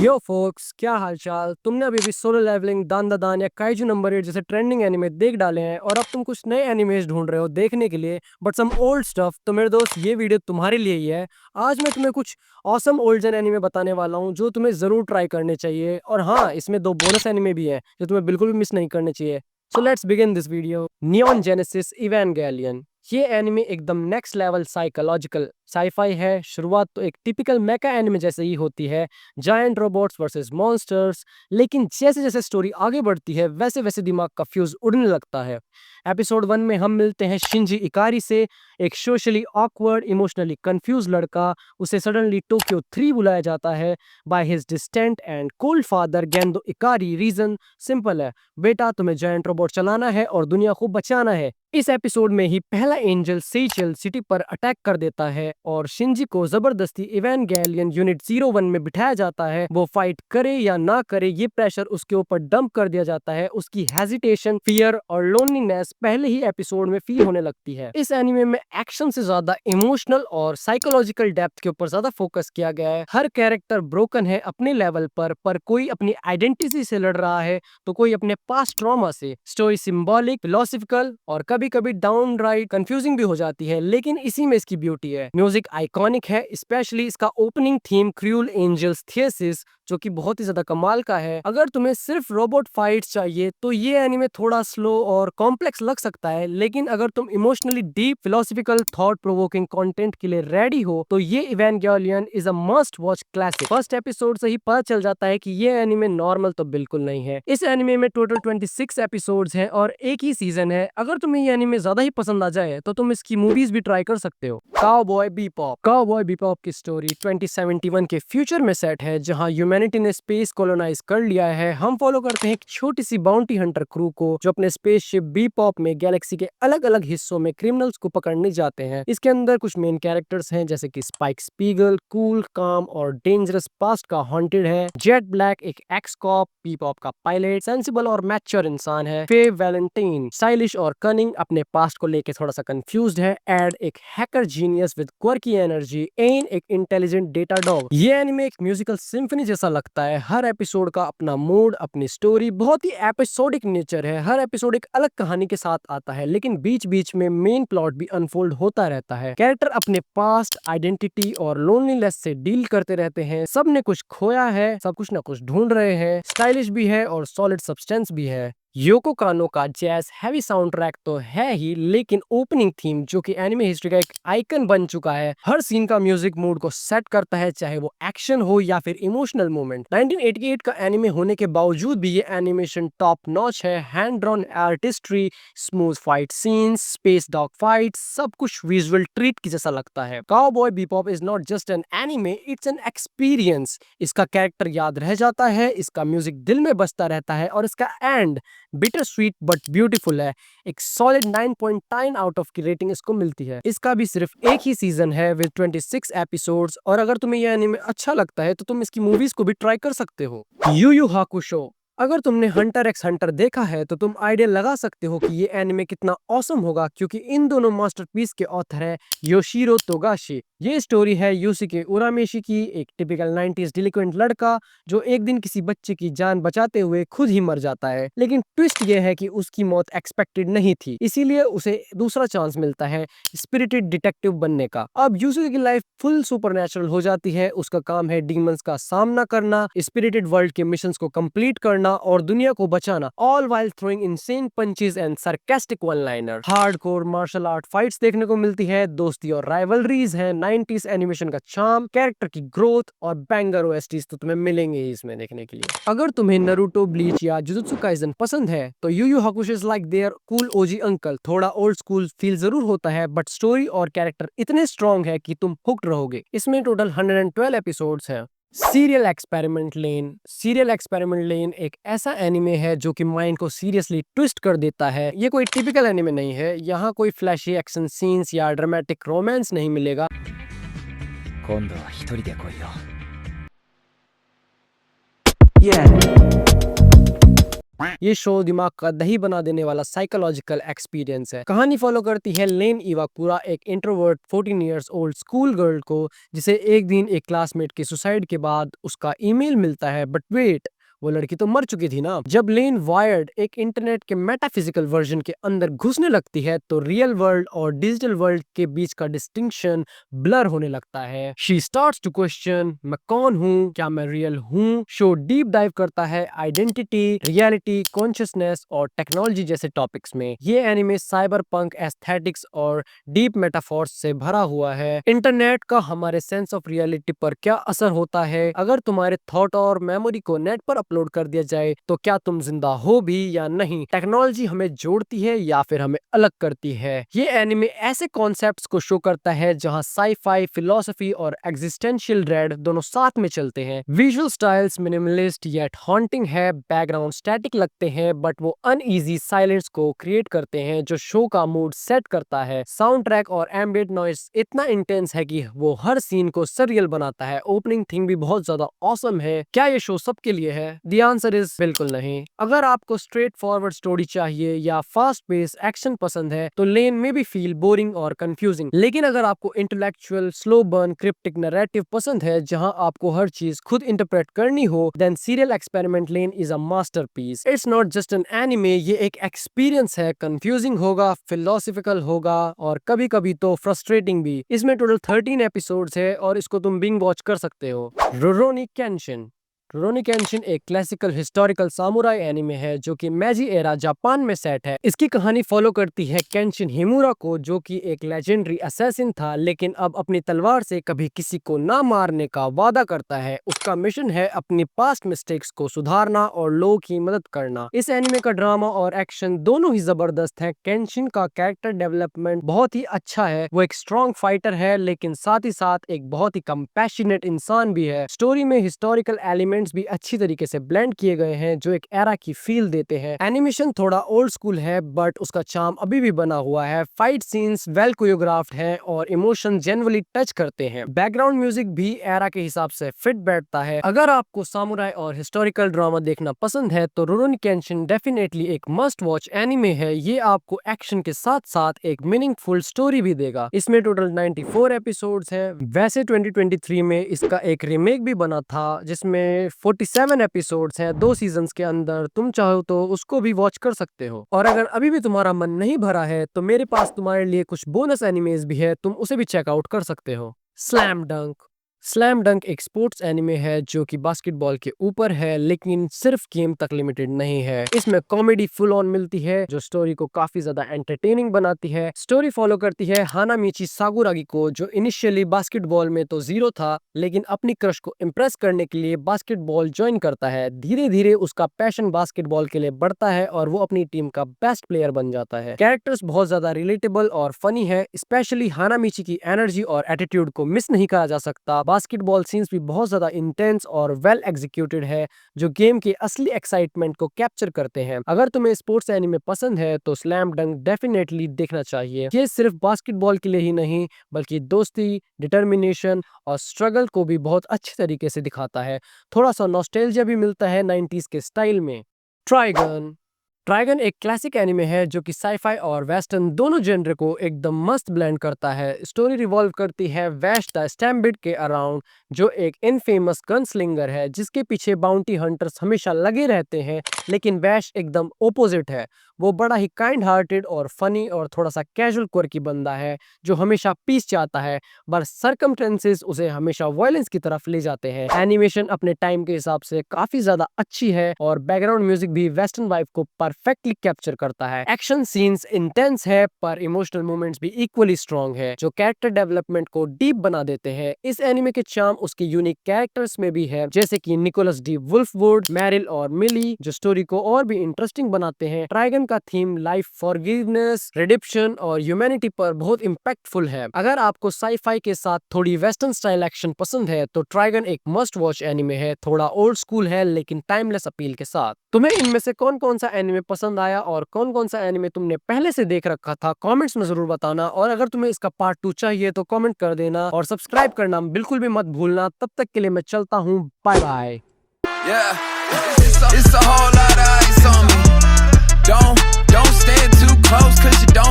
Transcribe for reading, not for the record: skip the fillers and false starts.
यो focus, क्या हालचाल। तुमने अभी भी सोलो लेवलिंग, दान दा दान या काइजू नंबर 8 जैसे ट्रेंडिंग एनिमे देख डाले हैं और अब तुम कुछ नए एनिमेज ढूंढ रहे हो देखने के लिए, बट सम ओल्ड स्टफ। तो मेरे दोस्त, ये वीडियो तुम्हारे लिए ही है। आज मैं तुम्हें कुछ ऑसम ओल्ड जेन एनिमे बताने वाला हूँ जो तुम्हें जरूर ट्राई करने चाहिए। और हाँ, इसमें 2 बोनस एनिमे भी हैं जो तुम्हें बिल्कुल भी मिस नहीं करने चाहिए। So let's begin this video. Neon genesis Evangelion. ये एनिमे एकदम नेक्स्ट लेवल साइकोलॉजिकल साईफाई है। शुरुआत तो एक टिपिकल मेका एनिमे जैसे ही होती है, जायंट रोबोट्स वर्सेस मॉन्स्टर्स। लेकिन जैसे जैसे स्टोरी आगे बढ़ती है वैसे वैसे दिमाग का फ्यूज उड़ने लगता है। एपिसोड 1 में हम मिलते हैं शिंजी इकारी से, एक सोशली ऑकवर्ड, इमोशनली कंफ्यूज लड़का। उसे सडनली टोक्यो 3 बुलाया जाता है by his distant and cold father Gendo Ikari. Reason simple है, बेटा तुम्हें जायंट रोबोट चलाना है और दुनिया को बचाना है। इस एपिसोड में ही पहला एंजल सेचल सिटी पर अटैक कर देता है और शिंजी को जबरदस्ती इवेंगेलियन यूनिट 01 में बिठाया जाता है। वो फाइट करे या ना करे, ये प्रेशर उसके ऊपर डंप कर दिया जाता है। उसकी हेजिटेशन, फियर और लोनलीनेस पहले ही एपिसोड में फील होने लगती है। इस एनिमे में एक्शन से ज्यादा इमोशनल और साइकोलॉजिकल डेप्थ के ऊपर ज्यादा फोकस किया गया है। हर कैरेक्टर ब्रोकन है अपने लेवल पर कोई अपनी आइडेंटिटी से लड़ रहा है तो कोई अपने पास्ट ट्रॉमा से। स्टोरी सिंबॉलिक, फिलोसफिकल और कभी कभी डाउनराइट कंफ्यूजिंग भी हो जाती है, लेकिन इसी में इसकी ब्यूटी है। म्यूजिक आइकॉनिक है, स्पेशली इसका ओपनिंग थीम क्रूएल एंजल्स थियसिस, जो कि बहुत ही ज्यादा कमाल का है। अगर तुम्हें सिर्फ रोबोट फाइट्स चाहिए तो ये एनीमे थोड़ा स्लो और कॉम्प्लेक्स लग सकता है, लेकिन अगर तुम emotionally deep, philosophical, thought provoking content के लिए रेडी हो तो ये Evangelion is a must watch classic. First episode से ही पता चल जाता है कि ये एनीमे नॉर्मल तो बिल्कुल नहीं है। इस एनीमे में टोटल 26 एपिसोड्स हैं और एक ही सीजन है। अगर तुम्हें ये एनीमे ज्यादा ही पसंद आ जाए तो तुम इसकी मूवीज भी ट्राई कर सकते हो। काउबॉय बीपॉप। काउबॉय बीपॉप की स्टोरी 2071 के फ्यूचर में सेट है, जहां ह्यूमैनिटी ने स्पेस कॉलोनाइज कर लिया है। हम फॉलो करते हैं एक छोटी सी बाउंटी हंटर क्रू को जो अपने स्पेसशिप बीपॉप में गैलेक्सी के अलग अलग हिस्सों में क्रिमिनल्स को पकड़ने जाते हैं। इसके अंदर कुछ मेन कैरेक्टर्स हैं जैसे कि स्पाइक स्पीगल, कूल, काम और डेंजरस पास्ट का हॉन्टेड है। जेट ब्लैक एक एक्स कॉप, बीपॉप का पायलट, सेंसिबल और मैच्योर इंसान है। फे वैलेंटाइन स्टाइलिश और कनिंग, अपने पास्ट को लेके थोड़ा सा कंफ्यूज्ड है। एड एक hacker genius with quirky energy. Ein एक इंटेलिजेंट डेटा डॉग। ये एनिमे एक म्यूजिकल सिम्फनी जैसा लगता है। हर एपिसोड का अपना मूड, अपनी स्टोरी, बहुत ही एपिसोडिक नेचर है। हर एपिसोड एक अलग कहानी के साथ आता है, लेकिन बीच बीच में मेन प्लॉट भी अनफोल्ड होता रहता है। कैरेक्टर अपने पास्ट, आइडेंटिटी और लोनलीनेस से डील करते रहते हैं। सब ने कुछ खोया है, सब कुछ ना कुछ ढूंढ रहे हैं। स्टाइलिश भी है और सॉलिड सब्सटेंस भी है। योको कानो का जैज हैवी साउंड ट्रैक तो है ही, लेकिन ओपनिंग थीम जो कि एनिमे हिस्ट्री का एक आइकन बन चुका है, हर सीन का म्यूजिक मूड को सेट करता है, चाहे वो एक्शन हो या फिर इमोशनल मोमेंट। 1988 का एनिमे होने के बावजूद भी ये एनिमेशन टॉप नॉच है। Hand drawn artistry, smooth fight scenes, space dog fight, सब कुछ विजुअल ट्रीट की जैसा लगता है। Cowboy bebop is not just an anime, it's an experience. इसका कैरेक्टर याद रह जाता है, इसका म्यूजिक दिल में बजता रहता है और इसका and bitter sweet but beautiful है। एक सॉलिड 9.9 आउट ऑफ की रेटिंग इसको मिलती है। इसका भी सिर्फ एक ही सीजन है विद 26 एपिसोड्स, और अगर तुम्हें यह एनीमे अच्छा लगता है तो तुम इसकी मूवीज को भी ट्राई कर सकते हो। Yu Yu Hakusho. अगर तुमने हंटर एक्स हंटर देखा है तो तुम आइडिया लगा सकते हो कि ये एनिमे कितना ऑसम होगा, क्योंकि इन दोनों मास्टरपीस के ऑथर है योशिरो तोगाशी। ये स्टोरी है यूसिके उरामेशी की, एक टिपिकल 90s डिलिक्वेंट लड़का जो एक दिन किसी बच्चे की जान बचाते हुए खुद ही मर जाता है। लेकिन ट्विस्ट ये है कि उसकी मौत एक्सपेक्टेड नहीं थी, इसीलिए उसे दूसरा चांस मिलता है स्पिरिटेड डिटेक्टिव बनने का। अब यूसिके की लाइफ फुल सुपरनैचुरल हो जाती है। उसका काम है डीमंस का सामना करना, स्पिरिटेड वर्ल्ड के मिशंस को कंप्लीट करना और दुनिया को बचाना, all while throwing insane punches and sarcastic one liner. Hardcore martial art fights देखने को मिलती है, दोस्ती और राइवलरीज है, 90s एनिमेशन का चार्म, कैरेक्टर की ग्रोथ और बैंगर ओएसटीज तो तुम्हें मिलेंगे ही इसमें देखने के लिए। अगर तुम्हें नारुतो, ब्लीच या जुजुत्सु काइसेन पसंद है तो Yu Yu Hakusho is like their cool OG uncle. थोड़ा ओल्ड स्कूल फील जरूर होता है, बट स्टोरी और कैरेक्टर इतने स्ट्रॉन्ग है कि तुम हुक्ड रहोगे। इसमें टोटल 112 एपिसोड्स हैं। Serial experiment Lain. Serial experiment Lain एक ऐसा एनिमे है जो कि माइंड को सीरियसली ट्विस्ट कर देता है। ये कोई टिपिकल एनिमे नहीं है, यहाँ कोई फ्लैशी एक्शन सीन्स या ड्रामेटिक रोमांस नहीं मिलेगा। 今度は一人で来いよ。 Yeah. ये शो दिमाग का दही बना देने वाला साइकोलॉजिकल एक्सपीरियंस है। कहानी फॉलो करती है लेन इवाकुरा, एक introvert 14 years old school girl को, जिसे एक दिन एक क्लासमेट के सुसाइड के बाद उसका ईमेल मिलता है। बट वेट, वो लड़की तो मर चुकी थी ना। जब लेन वायर्ड एक इंटरनेट के मेटाफिजिकल वर्जन के अंदर घुसने लगती है तो रियल वर्ल्ड और डिजिटल वर्ल्ड के बीच का डिस्टिंक्शन ब्लर होने लगता है। शी स्टार्ट्स टू क्वेश्चन, मैं कौन हूँ, क्या मैं रियल हूँ। शो डीप डाइव करता है आइडेंटिटी, रियलिटी, कॉन्शियसनेस और टेक्नोलॉजी जैसे टॉपिक्स में। ये एनिमे साइबर पंक एस्थेटिक्स और डीप मेटाफोर्स से भरा हुआ है। इंटरनेट का हमारे सेंस ऑफ रियलिटी पर क्या असर होता है, अगर तुम्हारे थॉट और मेमोरी को नेट पर अपलोड कर दिया जाए तो क्या तुम जिंदा हो भी या नहीं। टेक्नोलॉजी हमें जोड़ती है या फिर हमें अलग करती है। ये एनिमे ऐसे कॉन्सेप्ट्स को शो करता है जहां साई-फाई, फिलॉसफी और एग्जिस्टेंशियल ड्रेड दोनों साथ में चलते हैं। Visual styles minimalist yet haunting है, बैकग्राउंड स्टैटिक लगते हैं बट वो अनईजी साइलेंस को क्रिएट करते हैं जो शो का मूड सेट करता है। साउंड ट्रैक और एम्बिएंट नॉइस इतना इंटेंस है कि वो हर सीन को सरियल बनाता है। ओपनिंग थीम भी बहुत ज्यादा ऑसम है। क्या ये शो सबके लिए है? द आंसर इज बिल्कुल नहीं। अगर आपको स्ट्रेट फॉरवर्ड स्टोरी चाहिए या फास्ट पेस एक्शन पसंद है तो लेन में भी फील बोरिंग और कंफ्यूजिंग। लेकिन अगर आपको intellectual, slow burn, cryptic narrative पसंद है जहां आपको हर चीज खुद इंटरप्रेट करनी हो, then serial experiment Lain is a masterpiece. It's not just an anime, ये एक एक्सपीरियंस है। कंफ्यूजिंग होगा, फिलोसॉफिकल होगा और कभी कभी तो फ्रस्ट्रेटिंग भी। इसमें टोटल 13 एपिसोड्स है और इसको तुम बिंग वॉच कर सकते हो। रुरोनी केंशिन। रुरोनी केंशिन एक क्लासिकल हिस्टोरिकल सामुराई एनिमे है जो कि मेजी एरा जापान में सेट है। इसकी कहानी फॉलो करती है केंशिन हिमुरा को, जो कि एक लेजेंडरी असैसिन था लेकिन अब अपनी तलवार से कभी किसी को ना मारने का वादा करता है। उसका मिशन है अपनी पास्ट मिस्टेक्स को सुधारना और लोगों की मदद करना। इस एनिमे का ड्रामा और एक्शन दोनों ही जबरदस्त है। केंशिन का कैरेक्टर डेवलपमेंट बहुत ही अच्छा है। वो एक स्ट्रॉन्ग फाइटर है लेकिन साथ ही साथ एक बहुत ही कंपैशनेट इंसान भी है। स्टोरी में हिस्टोरिकल एलिमेंट्स भी अच्छी तरीके से ब्लेंड किए गए हैं जो एक एरा की फील देते हैं। एनिमेशन थोड़ा ओल्ड स्कूल है बट उसका चार्म अभी भी बना हुआ है। फाइट सीन्स वेल कोरियोग्राफ्ड हैं और इमोशन जेन्युइनली टच करते हैं। बैकग्राउंड म्यूजिक भी एरा के हिसाब से फिट बैठता है। अगर आपको सामुराई और हिस्टोरिकल ड्रामा देखना पसंद है तो रुरोनी केंशिन डेफिनेटली एक मस्ट वॉच एनिमे है। ये आपको एक्शन के साथ साथ एक मीनिंगफुल स्टोरी भी देगा। इसमें टोटल 94 एपिसोड्स हैं। वैसे 2023 में इसका एक रीमेक भी बना था जिसमें 47 एपिसोड्स हैं 2 सीजन्स के अंदर। तुम चाहो तो उसको भी वॉच कर सकते हो। और अगर अभी भी तुम्हारा मन नहीं भरा है तो मेरे पास तुम्हारे लिए कुछ बोनस एनिमेज भी है, तुम उसे भी चेकआउट कर सकते हो। स्लैम डंक। स्लैम डंक एक स्पोर्ट्स एनिमे है जो कि बास्केटबॉल के ऊपर है लेकिन सिर्फ गेम तक लिमिटेड नहीं है। इसमें कॉमेडी फुल ऑन मिलती है जो स्टोरी को काफी ज्यादा एंटरटेनिंग बनाती है। स्टोरी फॉलो करती है हानामिची साकुरागी को, जो इनिशियली बास्केटबॉल में तो जीरो था लेकिन अपनी क्रश को इम्प्रेस करने के लिए बास्केटबॉल ज्वाइन करता है। धीरे धीरे उसका पैशन बास्केटबॉल के लिए बढ़ता है और वो अपनी टीम का बेस्ट प्लेयर बन जाता है। कैरेक्टर्स बहुत ज्यादा रिलेटेबल और फनी है, स्पेशली हानामिची की एनर्जी और एटीट्यूड को मिस नहीं करा जा सकता। बास्केटबॉल सीन्स भी बहुत ज्यादा इंटेंस और वेल एग्जीक्यूटेड है जो गेम के असली एक्साइटमेंट को कैप्चर करते हैं। अगर तुम्हें स्पोर्ट्स एनिमे पसंद है तो स्लैम डंक डेफिनेटली देखना चाहिए। ये सिर्फ बास्केटबॉल के लिए ही नहीं बल्कि दोस्ती, डिटर्मिनेशन और स्ट्रगल को भी बहुत अच्छे तरीके से दिखाता है। थोड़ा सा नॉस्टैल्जिया भी मिलता है 90s के स्टाइल में। ट्राइगन। ट्राइगन एक क्लासिक एनिमे है जो कि साईफाई और वेस्टर्न दोनों जेनर को एकदम मस्त ब्लेंड करता है। स्टोरी रिवॉल्व करती है वैश द स्टैम्बिड के अराउंड, जो एक इनफेमस गनस्लिंगर है जिसके पीछे बाउंटी हंटर्स हमेशा लगे रहते हैं। लेकिन वैश एकदम ओपोजिट है। वो बड़ा ही काइंड हार्टेड और फनी और थोड़ा सा कैजुअल क्वर्की बंदा है जो हमेशा पीस चाहता है, पर सर्कमस्टेंसेस उसे हमेशा वायलेंस की तरफ ले जाते हैं। एनिमेशन अपने टाइम के हिसाब से काफी ज्यादा अच्छी है और बैकग्राउंड म्यूजिक भी वेस्टर्न वाइब को परफेक्टली कैप्चर करता है। एक्शन सीन्स इंटेंस है पर इमोशनल मोमेंट्स भी इक्वली स्ट्रॉन्ग है जो कैरेक्टर डेवलपमेंट को डीप बना देते हैं। इस एनिमे के चार्म उसके यूनिक कैरेक्टर्स में भी है, जैसे कि निकोलस डी वुल्फवुड, मैरिल और मिली, जो स्टोरी को और भी इंटरेस्टिंग बनाते हैं। ट्राइगन का थीम लाइफ, फॉरगिवनेस, रिडेम्पशन और ह्यूमैनिटी पर बहुत इंपैक्टफुल है। अगर आपको साईफाई के साथ थोड़ी वेस्टर्न स्टाइल एक्शन पसंद है तो ट्राइगन एक मस्ट वॉच एनिमे है। थोड़ा ओल्ड स्कूल है लेकिन टाइमलेस अपील के साथ। तुम्हें इनमें से कौन कौन सा एनिमे पसंद आया और कौन कौन सा एनिमे तुमने पहले से देख रखा था, कमेंट्स में जरूर बताना। और अगर तुम्हें इसका पार्ट 2 चाहिए तो कमेंट कर देना और सब्सक्राइब करना बिल्कुल भी मत भूलना। तब तक के लिए मैं चलता हूँ, bye bye. It's a whole lot of ice on me. Don't stand too close, cause you don't